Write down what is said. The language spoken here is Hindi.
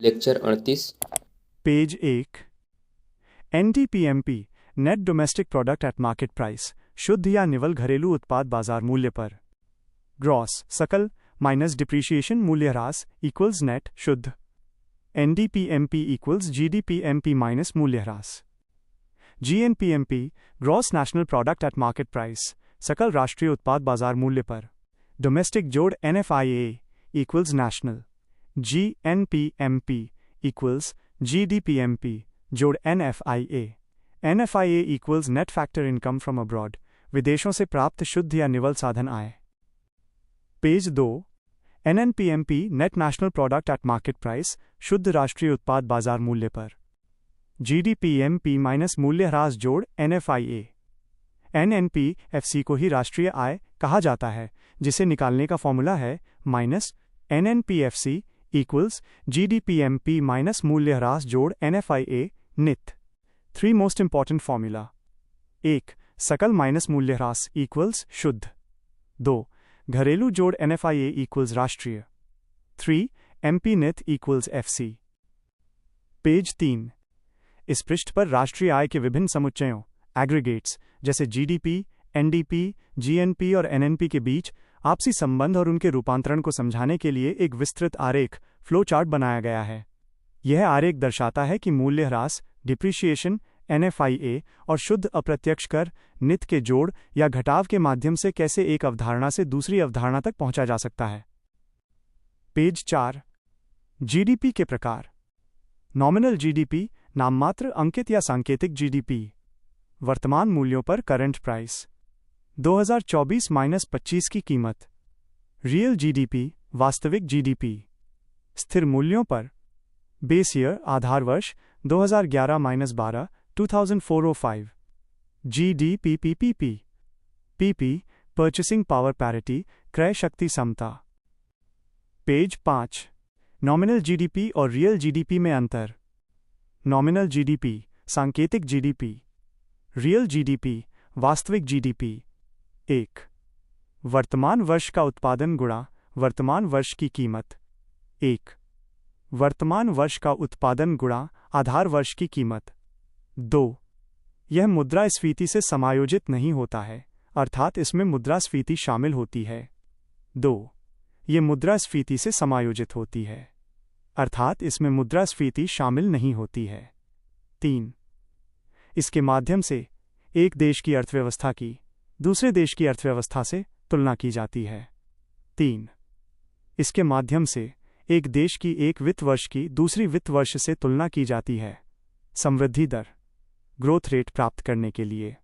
Lecture 38। Page 1। NDPMP net domestic product at market price, शुद्ध या निवल घरेलू उत्पाद बाजार मूल्य पर। ग्रॉस सकल माइनस डिप्रीशिएशन मूल्यह्रास इक्वल्स नेट शुद्ध। NDPMP इक्वल्स GDPMP माइनस मूल्यह्रास। GNPMP gross national product at market price, सकल राष्ट्रीय उत्पाद बाजार मूल्य पर। डोमेस्टिक जोड़ NFIA equals national. GNPMP equals GDPMP जोड़ NFIA। NFIA equals net factor income from abroad, विदेशों से प्राप्त शुद्ध या निवल साधन आय। Page 2। NNPMP net national product at market price, शुद्ध राष्ट्रीय उत्पाद बाजार मूल्य पर। GDPMP माइनस मूल्यह्रास जोड़ NFIA। NNPFC को ही राष्ट्रीय आय कहा जाता है, जिसे निकालने का फॉर्मूला है minus NNPFC equals GDPMP minus मूल्यह्रास जोड़ NFIA नित। 3 मोस्ट इंपॉर्टेंट फॉर्मूला। 1. सकल माइनस मूल्यह्रास इक्वल्स शुद्ध। 2. घरेलू जोड़ NFIA इक्वल्स राष्ट्रीय। 3. MP नित इक्वल्स FC। पेज 3। इस पृष्ठ पर राष्ट्रीय आय के विभिन्न समुच्चयों एग्रीगेट्स जैसे GDP, NDP, GNP और NNP के बीच आपसी संबंध और उनके रूपांतरण को समझाने के लिए एक विस्तृत आरेख फ्लो चार्ट बनाया गया है। यह आरेख दर्शाता है कि मूल्यह्रास डिप्रीशिएशन NFIA और शुद्ध अप्रत्यक्ष कर नित के जोड़ या घटाव के माध्यम से कैसे एक अवधारणा से दूसरी अवधारणा तक पहुंचा जा सकता है। पेज 4। GDP के प्रकार। नॉमिनल GDP नाममात्र अंकित या सांकेतिक GDP। वर्तमान मूल्यों पर करंट प्राइस 2024-25 की कीमत। रियल GDP वास्तविक GDP। स्थिर मूल्यों पर बेस ईयर आधार वर्ष 2011-12 2405। GDP PP purchasing power parity क्रय शक्ति समता। पेज 5। नॉमिनल GDP और रियल GDP में अंतर। नॉमिनल GDP सांकेतिक GDP। रियल GDP वास्तविक GDP। 1. वर्तमान वर्ष का उत्पादन गुणा वर्तमान वर्ष की कीमत। 1. वर्तमान वर्ष का उत्पादन गुणा आधार वर्ष की कीमत। 2. यह मुद्रास्फीति से समायोजित नहीं होता है, अर्थात इसमें मुद्रास्फीति शामिल होती है। 2. यह मुद्रास्फीति से समायोजित होती है, अर्थात इसमें मुद्रास्फीति शामिल नहीं होती है। 3. इसके माध्यम से एक देश की अर्थव्यवस्था की दूसरे देश की अर्थव्यवस्था से तुलना की जाती है। 3. इसके माध्यम से एक देश की एक वित्त वर्ष की दूसरी वित्त वर्ष से तुलना की जाती है समृद्धि दर ग्रोथ रेट प्राप्त करने के लिए।